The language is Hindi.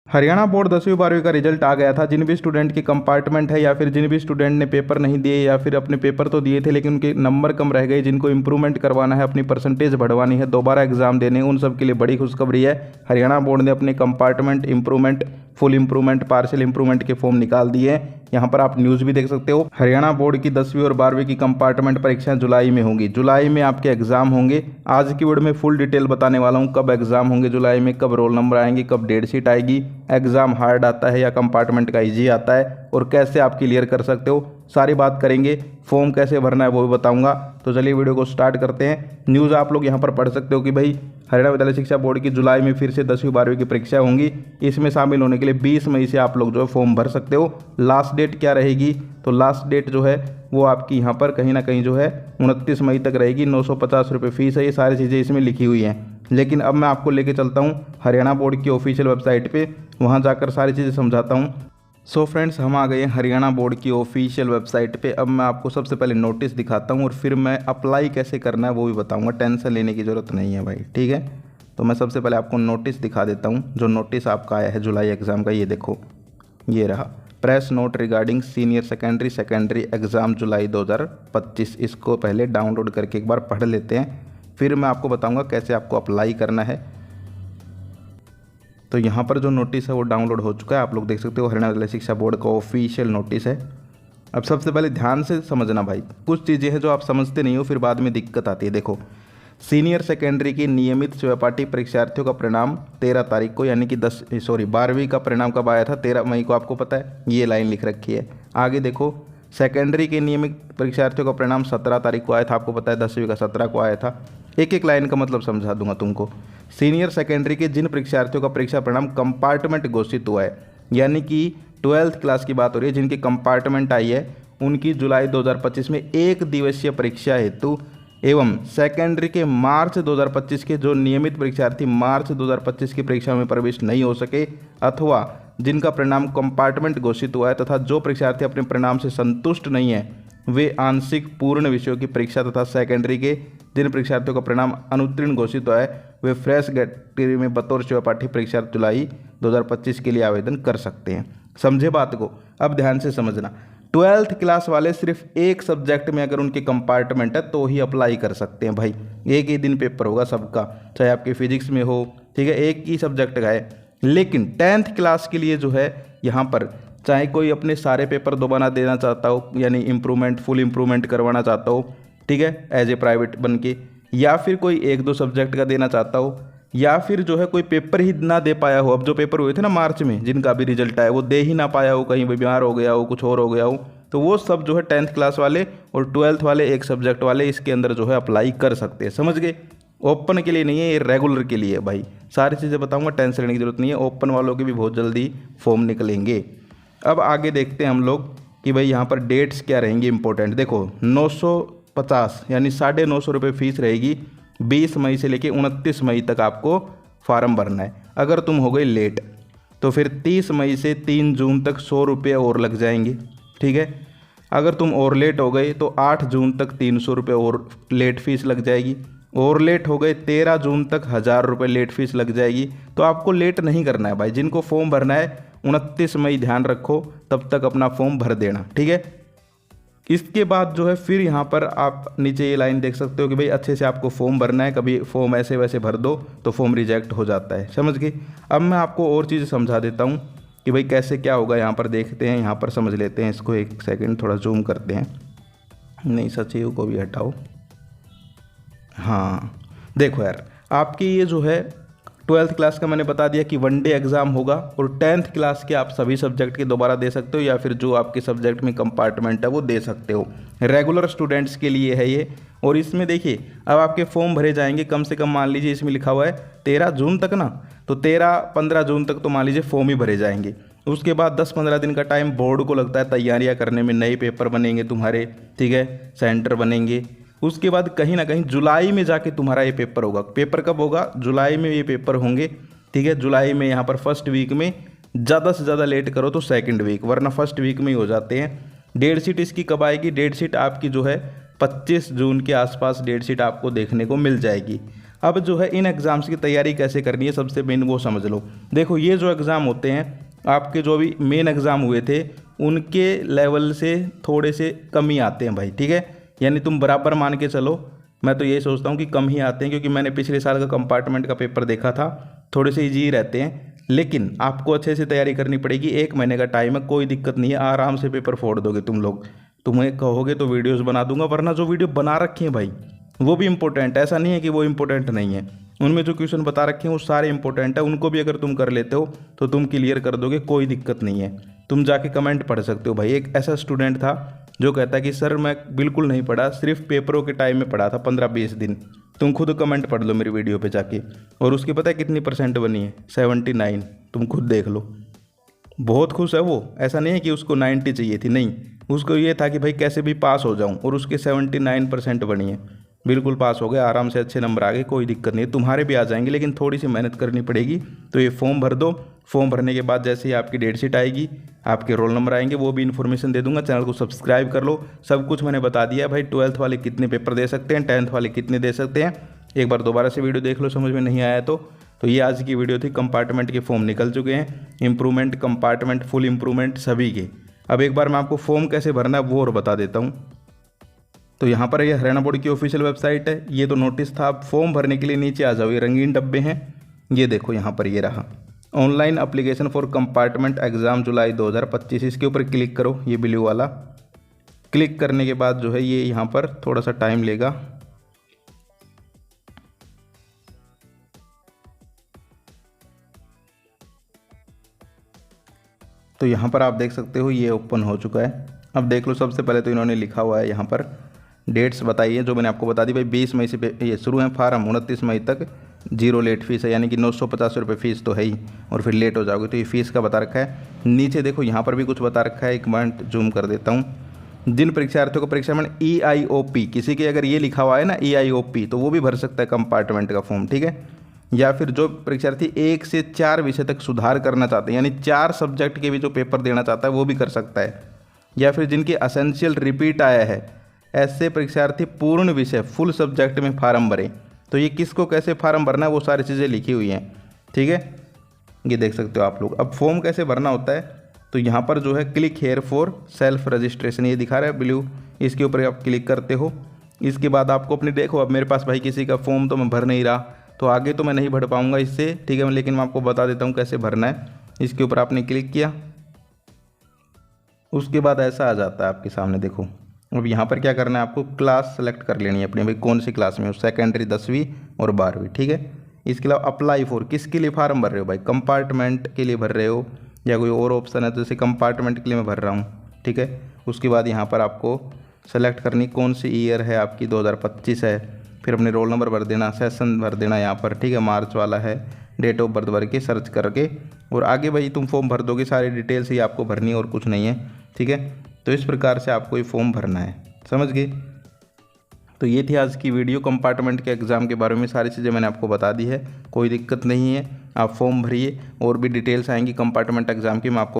हरियाणा बोर्ड 10वीं 12वीं का रिजल्ट आ गया था। जिन भी स्टूडेंट के कंपार्टमेंट है या फिर जिन भी स्टूडेंट ने पेपर नहीं दिए या फिर अपने पेपर तो दिए थे लेकिन उनके नंबर कम रह गए, जिनको इंप्रूवमेंट करवाना है, अपनी परसेंटेज बढ़वानी है, दोबारा एग्जाम देने, उन सब के लिए बड़ी खुशखबरी है। हरियाणा बोर्ड ने अपने compartment improvement, full improvement, partial improvement के फॉर्म निकाल दिए हैं। यहाँ पर आप न्यूज़ भी देख सकते हो। हरियाणा बोर्ड की 10वीं और 12वीं की कंपार्टमेंट परीक्षाएं जुलाई में होंगी। जुलाई में आपके एग्जाम होंगे। आज की वीडियो में फुल डिटेल बताने वाला हूँ, कब एग्जाम होंगे जुलाई में, कब रोल नंबर आएंगे, कब डेट शीट आएगी, एग्जाम हार्ड आता है या कंपार्टमेंट का इजी आता है और कैसे आप क्लियर कर सकते हो, सारी बात करेंगे। फॉर्म कैसे भरना है वो भी बताऊंगा। तो चलिए वीडियो को स्टार्ट करते हैं। न्यूज़ आप लोग यहाँ पर पढ़ सकते हो कि भाई हरियाणा विद्यालय शिक्षा बोर्ड की जुलाई में फिर से 10वीं 12वीं की परीक्षा होंगी। इसमें शामिल होने के लिए 20 मई से आप लोग जो है फॉर्म भर सकते हो। लास्ट डेट क्या रहेगी, तो लास्ट डेट जो है वो आपकी यहाँ पर कहीं ना कहीं जो है 29 मई तक रहेगी। 950 रुपये फीस है। ये सारी चीज़ें इसमें लिखी हुई हैं। लेकिन अब मैं आपको लेके चलता हूँ हरियाणा बोर्ड की ऑफिशियल वेबसाइट पे, वहाँ जाकर सारी चीज़ें समझाता हूँ। सो फ्रेंड्स, हम आ गए हैं हरियाणा बोर्ड की ऑफिशियल वेबसाइट पे। अब मैं आपको सबसे पहले नोटिस दिखाता हूँ और फिर मैं अप्लाई कैसे करना है वो भी बताऊँगा। टेंशन लेने की ज़रूरत नहीं है भाई, ठीक है। तो मैं सबसे पहले आपको नोटिस दिखा देता हूँ। जो नोटिस आपका आया है जुलाई एग्ज़ाम का, ये देखो, ये रहा, press note regarding senior secondary exam July 2025। इसको पहले डाउनलोड करके एक बार पढ़ लेते हैं, फिर मैं आपको बताऊँगा कैसे आपको अप्लाई करना है। तो यहाँ पर जो नोटिस है वो डाउनलोड हो चुका है, आप लोग देख सकते हो। हरियाणा विद्यालय शिक्षा बोर्ड का ऑफिशियल नोटिस है। अब सबसे पहले ध्यान से समझना भाई, कुछ चीज़ें हैं जो आप समझते नहीं हो, फिर बाद में दिक्कत आती है। देखो, सीनियर सेकेंडरी की नियमित सहपाठी परीक्षार्थियों का परिणाम 13 तारीख को, यानी कि 12वीं का परिणाम कब आया था, 13 मई को, आपको पता है, ये लाइन लिख रखी है। आगे देखो, सेकेंडरी के नियमित परीक्षार्थियों का परिणाम 17 तारीख को आया था, आपको पता है 10वीं का 17 को आया था। एक एक लाइन का मतलब समझा दूंगा तुमको। सीनियर सेकेंडरी के जिन परीक्षार्थियों का परीक्षा परिणाम कंपार्टमेंट घोषित हुआ है, यानी कि 12th क्लास की बात हो रही है, जिनकी कंपार्टमेंट आई है, उनकी जुलाई 2025 में एक दिवसीय परीक्षा हेतु एवं सेकेंडरी के मार्च 2025 के जो नियमित परीक्षार्थी मार्च 2025 की परीक्षा में प्रवेश नहीं हो सके अथवा जिनका परिणाम कंपार्टमेंट घोषित हुआ है तथा जो परीक्षार्थी अपने परिणाम से संतुष्ट नहीं है, वे आंशिक पूर्ण विषयों की परीक्षा तथा सेकेंडरी के जिन परीक्षार्थियों का परिणाम अनुत्तीर्ण घोषित हुआ है, वे फ्रेश कैटेगरी में बतौर सहपाठी परीक्षा जुलाई 2025 के लिए आवेदन कर सकते हैं। समझे बात को? अब ध्यान से समझना। 12th क्लास वाले सिर्फ एक सब्जेक्ट में अगर उनके कंपार्टमेंट है तो ही अप्लाई कर सकते हैं भाई। एक ही दिन पेपर होगा सबका, चाहे आपके फिजिक्स में हो, ठीक है, एक ही सब्जेक्ट का है। लेकिन 10th क्लास के लिए जो है यहाँ पर चाहे कोई अपने सारे पेपर दोबारा देना चाहता हो, यानी इंप्रूवमेंट, फुल इंप्रूवमेंट करवाना चाहता हो, ठीक है, एज ए प्राइवेट बन के, या फिर कोई 1-2 सब्जेक्ट का देना चाहता हो, या फिर जो है कोई पेपर ही ना दे पाया हो। अब जो पेपर हुए थे ना मार्च में, जिनका भी रिजल्ट आया, वो दे ही ना पाया हो, कहीं बीमार हो गया हो, कुछ और हो गया हो, तो वो सब जो है 10th क्लास वाले और 12th वाले एक सब्जेक्ट वाले इसके अंदर जो है अप्लाई कर सकते हैं। समझ गए? ओपन के लिए नहीं है, ये रेगुलर के लिए है भाई। सारी चीज़ें बताऊँगा, टेंशन लेने की जरूरत नहीं है। ओपन वालों के भी बहुत जल्दी फॉर्म निकलेंगे। अब आगे देखते हैं हम लोग कि भाई यहाँ पर डेट्स क्या रहेंगी इंपॉर्टेंट। देखो, 950 यानी 950 रुपये फीस रहेगी। 20 मई से लेके 29 मई तक आपको फार्म भरना है। अगर तुम हो गए लेट तो फिर 30 मई से 3 जून तक 100 रुपये और लग जाएंगे, ठीक है। अगर तुम और लेट हो गए तो 8 जून तक 300 रुपये और लेट फीस लग जाएगी। और लेट हो गए 13 जून तक 1000 रुपये लेट फीस लग जाएगी। तो आपको लेट नहीं करना है भाई। जिनको फॉर्म भरना है 29 मई ध्यान रखो, तब तक अपना फॉर्म भर देना, ठीक है। इसके बाद जो है फिर यहाँ पर आप नीचे ये लाइन देख सकते हो कि भाई अच्छे से आपको फॉर्म भरना है। कभी फॉर्म ऐसे वैसे भर दो तो फॉर्म रिजेक्ट हो जाता है। समझ गए? अब मैं आपको और चीज़ें समझा देता हूँ कि भाई कैसे क्या होगा। यहाँ पर देखते हैं, यहाँ पर समझ लेते हैं इसको। एक सेकंड, थोड़ा जूम करते हैं। नहीं, सचिव को भी हटाओ। हाँ, देखो यार, आपकी ये जो है 12th क्लास का मैंने बता दिया कि 1 डे एग्ज़ाम होगा और 10th क्लास के आप सभी सब्जेक्ट के दोबारा दे सकते हो, या फिर जो आपके सब्जेक्ट में कंपार्टमेंट है वो दे सकते हो। रेगुलर स्टूडेंट्स के लिए है ये। और इसमें देखिए, अब आपके फॉर्म भरे जाएंगे कम से कम, मान लीजिए इसमें लिखा हुआ है 13 जून तक ना, तो 13-15 जून तक तो मान लीजिए फॉर्म ही भरे जाएंगे। उसके बाद 10-15 दिन का टाइम बोर्ड को लगता है तैयारियाँ करने में, नए पेपर बनेंगे तुम्हारे, ठीक है, सेंटर बनेंगे। उसके बाद कहीं ना कहीं जुलाई में जाके तुम्हारा ये पेपर होगा। पेपर कब होगा? जुलाई में ये पेपर होंगे, ठीक है। जुलाई में यहाँ पर फर्स्ट वीक में, ज़्यादा से ज़्यादा लेट करो तो सेकंड वीक, वरना फर्स्ट वीक में ही हो जाते हैं। डेट शीट इसकी कब आएगी? डेट शीट आपकी जो है 25 जून के आसपास डेट शीट आपको देखने को मिल जाएगी। अब जो है इन एग्ज़ाम्स की तैयारी कैसे करनी है सबसे मेन वो समझ लो। देखो ये जो एग्ज़ाम होते हैं आपके जो अभी मेन एग्ज़ाम हुए थे उनके लेवल से थोड़े से कम ही आते हैं भाई, ठीक है। यानी तुम बराबर मान के चलो, मैं तो यही सोचता हूँ कि कम ही आते हैं, क्योंकि मैंने पिछले साल का कंपार्टमेंट का पेपर देखा था, थोड़े से ईजी ही रहते हैं। लेकिन आपको अच्छे से तैयारी करनी पड़ेगी, 1 महीने का टाइम है, कोई दिक्कत नहीं है, आराम से पेपर फोड़ दोगे तुम लोग। तुम्हें कहोगे तो वीडियोस बना दूंगा, वरना जो वीडियो बना रखे हैं भाई वो भी इंपॉर्टेंट है, ऐसा नहीं है कि वो इंपॉर्टेंट नहीं है। उनमें जो क्वेश्चन बता रखे हैं वो सारे इंपॉर्टेंट है, उनको भी अगर तुम कर लेते हो तो तुम क्लियर कर दोगे, कोई दिक्कत नहीं है। तुम जाके कमेंट पढ़ सकते हो भाई। एक ऐसा स्टूडेंट था जो कहता है कि सर मैं बिल्कुल नहीं पढ़ा, सिर्फ पेपरों के टाइम में पढ़ा था 15-20 दिन। तुम खुद कमेंट पढ़ लो मेरी वीडियो पे जाके, और उसकी पता है कितनी % बनी है? 79। तुम खुद देख लो। बहुत खुश है वो, ऐसा नहीं है कि उसको 90 चाहिए थी, नहीं, उसको ये था कि भाई कैसे भी पास हो जाऊं, और उसके 79% बनी है। बिल्कुल पास हो गए, आराम से अच्छे नंबर आ गए, कोई दिक्कत नहीं है, तुम्हारे भी आ जाएंगे, लेकिन थोड़ी सी मेहनत करनी पड़ेगी। तो ये फॉर्म भर दो, फॉर्म भरने के बाद जैसे ही आपकी डेट शीट आएगी, आपके रोल नंबर आएंगे, वो भी इन्फॉर्मेशन दे दूंगा। चैनल को सब्सक्राइब कर लो, सब कुछ मैंने बता दिया भाई। 12th वाले कितने पेपर दे सकते हैं, 10th वाले कितने दे सकते हैं, एक बार दोबारा से वीडियो देख लो, समझ में नहीं आया तो ये आज की वीडियो थी। कंपार्टमेंट के फॉर्म निकल चुके हैं, इंप्रूवमेंट, कंपार्टमेंट, फुल इंप्रूवमेंट सभी के। अब एक बार मैं आपको फॉर्म कैसे भरना है वो और बता देता हूँ। तो यहाँ पर ये हरियाणा बोर्ड की ऑफिशियल वेबसाइट है, ये तो नोटिस था। आप फॉर्म भरने के लिए नीचे आ जाओ, ये रंगीन डब्बे हैं, ये देखो यहाँ पर ये रहा, online application for compartment exam July 2025, इसके ऊपर क्लिक करो, ये ब्लू वाला। क्लिक करने के बाद जो है ये यहाँ पर थोड़ा सा टाइम लेगा। तो यहाँ पर आप देख सकते हो ये ओपन हो चुका है। अब देख लो, सबसे पहले तो इन्होंने लिखा हुआ है यहाँ पर डेट्स बताइए, जो मैंने आपको बता दी भाई। 20 मई से ये शुरू है फॉर्म, 29 मई तक 0 लेट फीस है, यानी कि 950 रुपये फ़ीस तो है ही, और फिर लेट हो जाओगे तो ये फ़ीस का बता रखा है। नीचे देखो यहाँ पर भी कुछ बता रखा है, एक मिनट जूम कर देता हूँ। जिन परीक्षार्थियों को परीक्षा में EIOP, किसी के अगर ये लिखा हुआ है ना EIOP, तो वो भी भर सकता है कंपार्टमेंट का फॉर्म, ठीक है। या फिर जो परीक्षार्थी 1 से 4 विषय तक सुधार करना चाहते हैं, यानी 4 सब्जेक्ट के भी जो पेपर देना चाहता है वो भी कर सकता है। या फिर जिनकी असेंशियल रिपीट आया है, ऐसे परीक्षार्थी पूर्ण विषय फुल सब्जेक्ट में फार्म भरें। तो ये किसको कैसे फार्म भरना है वो सारी चीज़ें लिखी हुई हैं, ठीक है, ये देख सकते हो आप लोग। अब फॉर्म कैसे भरना होता है, तो यहाँ पर जो है click here for self registration, ये दिखा रहा है ब्लू, इसके ऊपर आप क्लिक करते हो। इसके बाद आपको अपनी, देखो अब मेरे पास भाई किसी का फॉर्म तो मैं भर नहीं रहा, तो आगे तो मैं नहीं भर पाऊँगा इससे, ठीक है, लेकिन मैं आपको बता देता हूँ कैसे भरना है। इसके ऊपर आपने क्लिक किया, उसके बाद ऐसा आ जाता है आपके सामने, देखो। अब यहाँ पर क्या करना है, आपको क्लास सेलेक्ट कर लेनी है अपनी, भाई कौन सी क्लास में हो, सेकेंडरी 10वीं और 12वीं, ठीक है। इसके अलावा अप्लाई फॉर, किसके लिए फार्म भर रहे हो भाई, कंपार्टमेंट के लिए भर रहे हो या कोई और ऑप्शन है, तो जैसे कंपार्टमेंट के लिए मैं भर रहा हूँ, ठीक है। उसके बाद यहाँ पर आपको सेलेक्ट करनी कौन सी ईयर है आपकी, 2025 है, फिर अपने रोल नंबर भर देना, सेशन भर देना यहाँ पर, ठीक है, मार्च वाला है, डेट ऑफ बर्थ भर के सर्च करके, और आगे भाई तुम फॉर्म भर दोगे, सारी डिटेल्स ही आपको भरनी है और कुछ नहीं है, ठीक है। तो इस प्रकार से आपको ये फॉर्म भरना है, समझ गए। तो ये थी आज की वीडियो, कंपार्टमेंट के एग्ज़ाम के बारे में सारी चीज़ें मैंने आपको बता दी है, कोई दिक्कत नहीं है, आप फॉर्म भरिए, और भी डिटेल्स आएंगी कंपार्टमेंट एग्ज़ाम की, मैं आपको